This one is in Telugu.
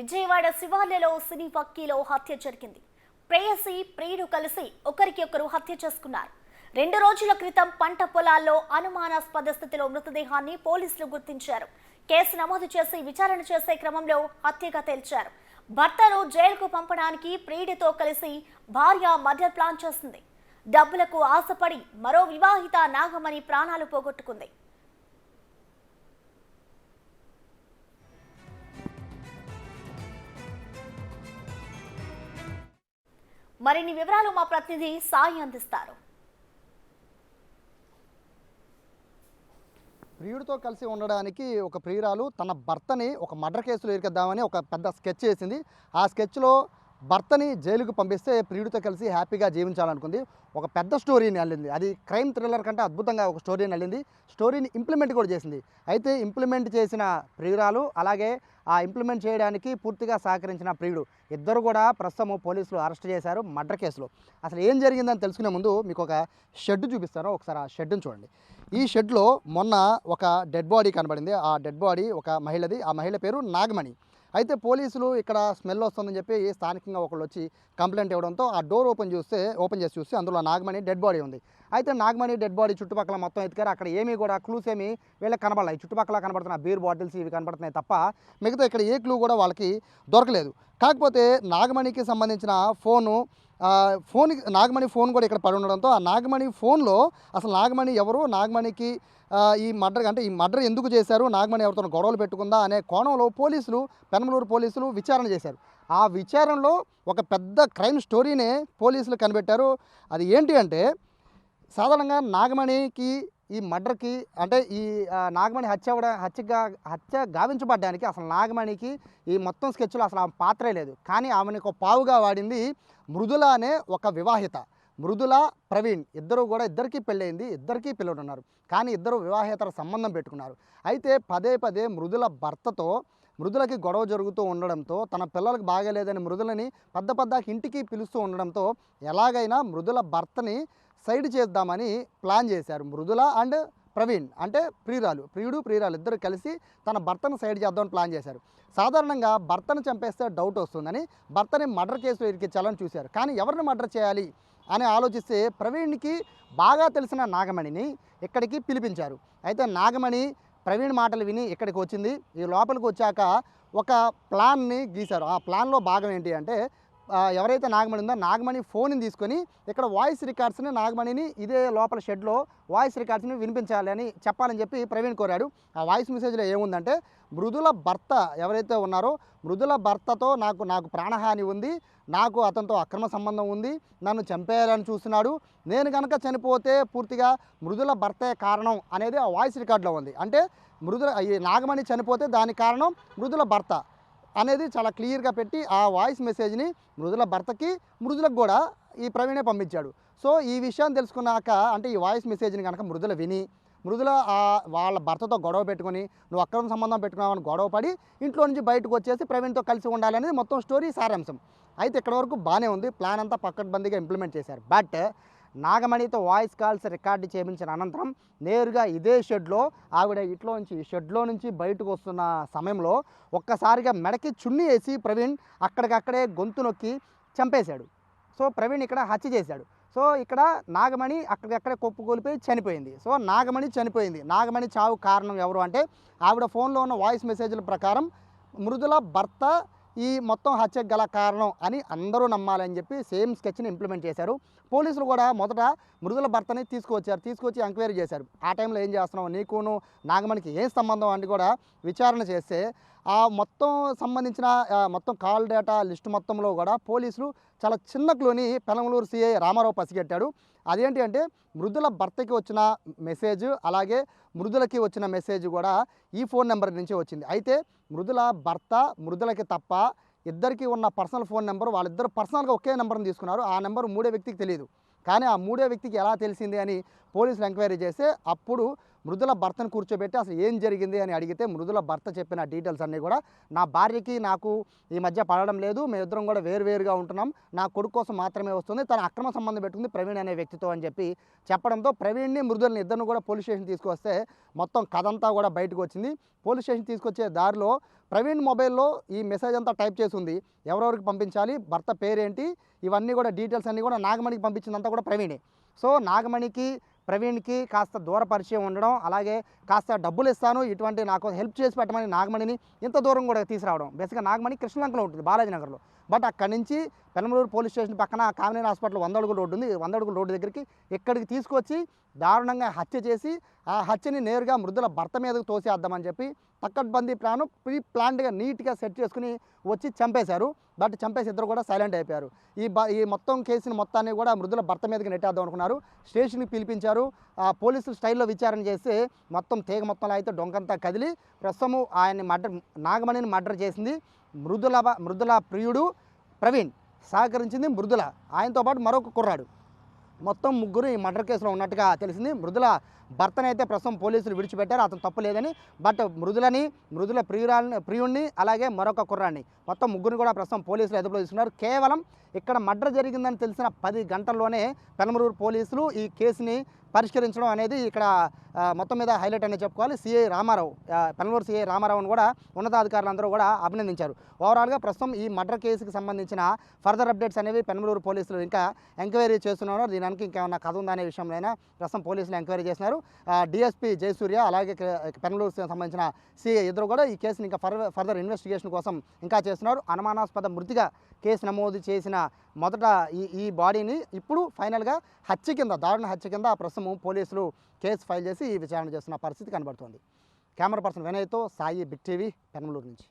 విజయవాడ శివార్లలో సినీ వక్కీలో హత్య జరిగింది. ప్రేయసి ప్రియుడు కలిసి ఒకరికి ఒకరు హత్య చేసుకున్నారు. 2 రోజుల క్రితం పంట పొలాల్లో అనుమానాస్పద స్థితిలో మృతదేహాన్ని పోలీసులు గుర్తించారు. కేసు నమోదు చేసి విచారణ చేసే క్రమంలో హత్యగా తేల్చారు. భర్తను జైలుకు పంపడానికి ప్రియుడితో కలిసి భార్య మర్డర్ ప్లాన్ చేసింది. డబ్బులకు ఆశపడి మరో వివాహిత నాగమణి ప్రాణాలు పోగొట్టుకుంది. మరిన్ని వివరాలు మా ప్రతినిధి సాయి అందిస్తారు. ప్రియుడితో కలిసి ఉండడానికి ఒక ప్రియురాలు తన భర్తని ఒక మర్డర్ కేసులో ఇరికిద్దామని ఒక పెద్ద స్కెచ్ చేసింది. ఆ స్కెచ్లో భర్తని జైలుకు పంపిస్తే ప్రియుడితో కలిసి హ్యాపీగా జీవించాలనుకుంది. ఒక పెద్ద స్టోరీని అల్లింది. అది క్రైమ్ థ్రిల్లర్ కంటే అద్భుతంగా ఒక స్టోరీని అల్లింది. స్టోరీని ఇంప్లిమెంట్ కూడా చేసింది. అయితే ఇంప్లిమెంట్ చేసిన ప్రియురాలు అలాగే ఆ ఇంప్లిమెంట్ చేయడానికి పూర్తిగా సహకరించిన ప్రియుడు ఇద్దరు కూడా ప్రస్తుతం పోలీసులు అరెస్ట్ చేశారు మర్డర్ కేసులో. అసలు ఏం జరిగిందని తెలుసుకునే ముందు మీకు ఒక షెడ్ చూపిస్తాను. ఒకసారి ఆ షెడ్ని చూడండి. ఈ షెడ్లో మొన్న ఒక డెడ్ బాడీ కనబడింది. ఆ డెడ్ బాడీ ఒక మహిళది. ఆ మహిళ పేరు నాగమణి. అయితే పోలీసులు ఇక్కడ స్మెల్ వస్తుందని చెప్పి స్థానికంగా ఒకళ్ళు వచ్చి కంప్లైంట్ ఇవ్వడంతో ఆ డోర్ ఓపెన్ చేసి చూస్తే అందులో నాగమణి డెడ్ బాడీ ఉంది. అయితే నాగమణి డెడ్ బాడీ చుట్టుపక్కల మొత్తం ఎతికారు. అక్కడ ఏమీ కూడా క్లూస్ ఏమీ వీళ్ళకి కనబడలేదు. చుట్టుపక్కల కనబడుతున్న బీర్ బాటిల్స్ ఇవి కనబడుతున్నాయి తప్ప మిగతా ఇక్కడ ఏ క్లూ కూడా వాళ్ళకి దొరకలేదు. కాకపోతే నాగమణికి సంబంధించిన నాగమణి ఫోన్ కూడా ఇక్కడ పడి ఉండడంతో ఆ నాగమణి ఫోన్లో అసలు నాగమణి ఎవరు, నాగమణికి ఈ మర్డర్ ఎందుకు చేశారు, నాగమణి ఎవరితో గొడవలు పెట్టుకుందా అనే కోణంలో పెనమలూరు పోలీసులు విచారణ చేశారు. ఆ విచారణలో ఒక పెద్ద క్రైమ్ స్టోరీనే పోలీసులు కనిపెట్టారు. అది ఏంటి అంటే సాధారణంగా నాగమణికి ఈ మర్డర్కి అంటే ఈ నాగమణి హత్య గావించబడ్డానికి అసలు నాగమణికి ఈ మొత్తం స్కెచ్లో అసలు ఆమె పాత్రే లేదు. కానీ ఆమెను ఒక పావుగా వాడింది మృదుల అనే ఒక వివాహిత. మృదుల, ప్రవీణ్ ఇద్దరికీ పెళ్ళయింది, ఇద్దరికీ పిల్లలు ఉన్నారు. కానీ ఇద్దరు వివాహేతర సంబంధం పెట్టుకున్నారు. అయితే పదే మృదులకి గొడవ జరుగుతూ ఉండడంతో తన పిల్లలకు బాగాలేదని మృదులని పెద్దకి ఇంటికి పిలుస్తూ ఉండడంతో ఎలాగైనా మృదుల భర్తని సైడ్ చేద్దామని ప్లాన్ చేశారు. మృదుల అండ్ ప్రవీణ్ అంటే ప్రియురాలు ఇద్దరు కలిసి తన భర్తను సైడ్ చేద్దామని ప్లాన్ చేశారు. సాధారణంగా భర్తను చంపేస్తే డౌట్ వస్తుందని భర్తని మర్డర్ కేసులో ఇరికించాలని చూశారు. కానీ ఎవరిని మర్డర్ చేయాలి అని ఆలోచిస్తే ప్రవీణ్కి బాగా తెలిసిన నాగమణిని ఇక్కడికి పిలిపించారు. అయితే నాగమణి ప్రవీణ్ మాటలు విని ఇక్కడికి వచ్చింది. ఈ లోపలికి వచ్చాక ఒక ప్లాన్ని గీశారు. ఆ ప్లాన్లో భాగం ఏంటి అంటే ఎవరైతే నాగమణి ఉందో నాగమణి ఫోన్ని తీసుకొని ఇక్కడ వాయిస్ రికార్డ్స్ని నాగమణిని ఇదే లోపల షెడ్లో వాయిస్ రికార్డ్స్ని వినిపించాలి అని చెప్పాలని చెప్పి ప్రవీణ్ కోరాడు. ఆ వాయిస్ మెసేజ్లో ఏముందంటే మృదుల భర్త ఎవరైతే ఉన్నారో మృదుల భర్తతో నాకు ప్రాణహాని ఉంది, నాకు అతనితో అక్రమ సంబంధం ఉంది, నన్ను చంపేయాలని చూస్తున్నాడు, నేను కనుక చనిపోతే పూర్తిగా మృదుల భర్తే కారణం అనేది ఆ వాయిస్ రికార్డులో ఉంది. అంటే ఈ నాగమణి చనిపోతే దానికి కారణం మృదుల భర్త అనేది చాలా క్లియర్గా పెట్టి ఆ వాయిస్ మెసేజ్ని మృదుల భర్తకి మృదులకు కూడా ఈ ప్రవీణే పంపించాడు. సో ఈ విషయాన్ని తెలుసుకున్నాక అంటే ఈ వాయిస్ మెసేజ్ని కనుక మృదుల వాళ్ళ భర్తతో గొడవ పెట్టుకొని నువ్వు అక్రమ సంబంధం పెట్టుకున్నావని గొడవపడి ఇంట్లో నుంచి బయటకు వచ్చేసి ప్రవీణ్తో కలిసి ఉండాలనేది మొత్తం స్టోరీ సారాంశం. అయితే ఇక్కడ వరకు బాగానే ఉంది. ప్లాన్ అంతా పక్కడ్బందీగా ఇంప్లిమెంట్ చేశారు. బట్ నాగమణితో వాయిస్ కాల్స్ రికార్డు చేయించిన అనంతరం నేరుగా ఇదే ఆవిడ షెడ్లో నుంచి బయటకు వస్తున్న సమయంలో ఒక్కసారిగా మెడకి చున్నీ వేసి ప్రవీణ్ అక్కడికక్కడే గొంతు నొక్కి చంపేశాడు. సో ప్రవీణ్ ఇక్కడ హత్య చేశాడు. సో ఇక్కడ నాగమణి అక్కడికక్కడే కుప్పకూలిపోయి చనిపోయింది. సో నాగమణి చనిపోయింది. నాగమణి చావు కారణం ఎవరు అంటే ఆవిడ ఫోన్లో ఉన్న వాయిస్ మెసేజ్ల ప్రకారం మృదుల భర్త ఈ మొత్తం హత్యకు గల కారణం అని అందరూ నమ్మాలని చెప్పి సేమ్ స్కెచ్ని ఇంప్లిమెంట్ చేశారు. పోలీసులు కూడా మొదట మృదుల భర్తని తీసుకొచ్చి ఎంక్వైరీ చేశారు. ఆ టైంలో ఏం చేస్తున్నావు, నీకును నాగమణికి ఏం సంబంధం అని కూడా విచారణ చేస్తే ఆ మొత్తం సంబంధించిన మొత్తం కాల్ డేటా లిస్టు మొత్తంలో కూడా పోలీసులు చాలా చిన్న క్లూని పెనమలూరు సిఐ రామారావు పసిగట్టాడు. అదేంటి అంటే మృదుల భర్తకి వచ్చిన మెసేజ్ అలాగే మృదులకి వచ్చిన మెసేజ్ కూడా ఈ ఫోన్ నెంబర్ నుంచి వచ్చింది. అయితే మృదుల భర్త మృదులకి తప్ప ఇద్దరికి ఉన్న పర్సనల్ ఫోన్ నెంబర్ వాళ్ళిద్దరు పర్సనల్గా ఒకే నెంబర్ని తీసుకున్నారు. ఆ నెంబర్ మూడో వ్యక్తికి తెలియదు. కానీ ఆ మూడో వ్యక్తికి ఎలా తెలిసింది అని పోలీసులు ఎంక్వైరీ చేస్తే అప్పుడు మృదుల భర్తను కూర్చోబెట్టి అసలు ఏం జరిగింది అని అడిగితే మృదుల భర్త చెప్పిన డీటెయిల్స్ అన్నీ కూడా నా భార్యకి నాకు ఈ మధ్య పడడం లేదు, మేమిద్దరం కూడా వేరువేరుగా ఉంటున్నాం, నా కొడుకు కోసం మాత్రమే వస్తుంది, తన అక్రమ సంబంధం పెట్టుకుంది ప్రవీణ్ అనే వ్యక్తితో అని చెప్పి చెప్పడంతో ప్రవీణ్ని మృదులని ఇద్దరిని కూడా పోలీస్ స్టేషన్ తీసుకొస్తే మొత్తం కథ అంతా కూడా బయటకు వచ్చింది. పోలీస్ స్టేషన్ తీసుకొచ్చే దారిలో ప్రవీణ్ మొబైల్లో ఈ మెసేజ్ అంతా టైప్ చేసి ఉంది, ఎవరెవరికి పంపించాలి, భర్త పేరేంటి, ఇవన్నీ కూడా డీటెయిల్స్ అన్నీ కూడా నాగమణికి పంపించిందంతా కూడా ప్రవీణే. సో నాగమణికి ప్రవీణ్కి కాస్త దూర పరిచయం ఉండడం, అలాగే కాస్త డబ్బులు ఇస్తాను ఇటువంటి నాకు హెల్ప్ చేసి పెట్టమని నాగమణిని ఇంత దూరం కూడా తీసుకురావడం. బేసిక్గా నాగమణి కృష్ణలంకలో ఉంటుంది, బాలాజీ నగర్లో. బట్ అక్కడి నుంచి పెనమలూరు పోలీస్ స్టేషన్ పక్కన కామినేని హాస్పిటల్ 100 అడుగుల రోడ్డు ఉంది, 100 అడుగుల రోడ్డు దగ్గరికి ఇక్కడికి తీసుకొచ్చి దారుణంగా హత్య చేసి ఆ హత్యని నేరుగా మృదుల భర్త మీదకు తోసేద్దామని చెప్పి పక్కడ్బందీ ప్లాను ప్రీ ప్లాన్డ్గా నీట్గా సెట్ చేసుకుని వచ్చి చంపేశారు. బట్ చంపేసి ఇద్దరు కూడా సైలెంట్ అయిపోయారు. ఈ మొత్తం కేసుని మొత్తాన్ని కూడా మృదుల భర్త మీదకి నెట్టేద్దాం అనుకున్నారు. స్టేషన్కి పిలిపించారు. పోలీసులు స్టైల్లో విచారణ చేస్తే మొత్తం తీగ మొత్తంలో అయితే డొంకంతా కదిలి ప్రస్తుతం ఆయన్ని నాగమణిని మర్డర్ చేసింది మృదుల ప్రియుడు ప్రవీణ్, సహకరించింది మృదుల, ఆయనతో పాటు మరొక కుర్రాడు. మొత్తం ముగ్గురు ఈ మర్డర్ కేసులో ఉన్నట్టుగా తెలిసింది. మృదుల భర్తనైతే ప్రస్తుతం పోలీసులు విడిచిపెట్టారు, అతను తప్పు లేదని. బట్ మృదుల ప్రియుడిని అలాగే మరొక కుర్రాడిని మొత్తం ముగ్గురిని కూడా ప్రస్తుతం పోలీసులు అదుపులో తీసుకున్నారు. కేవలం ఇక్కడ మర్డర్ జరిగిందని తెలిసిన 10 గంటల్లోనే పెనమలూరు పోలీసులు ఈ కేసుని పరిష్కరించడం అనేది ఇక్కడ మొత్తం మీద హైలైట్ అనేది చెప్పుకోవాలి. సిఐ రామారావు, పెనమలూరు సిఐ రామారావును కూడా ఉన్నతాధికారులందరూ కూడా అభినందించారు. ఓవరాల్గా ప్రస్తుతం ఈ మర్డర్ కేసుకి సంబంధించిన ఫర్దర్ అప్డేట్స్ అనేవి పెనమలూరు పోలీసులు ఇంకా ఎంక్వైరీ చేస్తున్నారు. దీనికి ఇంకేమన్నా కథ ఉందా అనే విషయంలో ప్రస్తుతం పోలీసులు ఎంక్వైరీ చేస్తున్నారు. డిఎస్పీ జయసూర్య అలాగే పెనమలూరుకి సంబంధించిన సిఐ ఇద్దరు కూడా ఈ కేసుని ఇంకా ఫర్దర్ ఇన్వెస్టిగేషన్ కోసం ఇంకా చేస్తున్నారు. అనుమానాస్పద మృతిగా కేసు నమోదు చేసిన మొదట ఈ బాడీని ఇప్పుడు ఫైనల్గా దారుణ హత్య కింద ప్రస్తుతం పోలీసులు కేసు ఫైల్ చేసి విచారణ చేస్తున్న పరిస్థితి కనబడుతోంది. కెమెరా పర్సన్ వినయ్తో సాయి, బిగ్ టీవీ, పెనమలూరు నుంచి.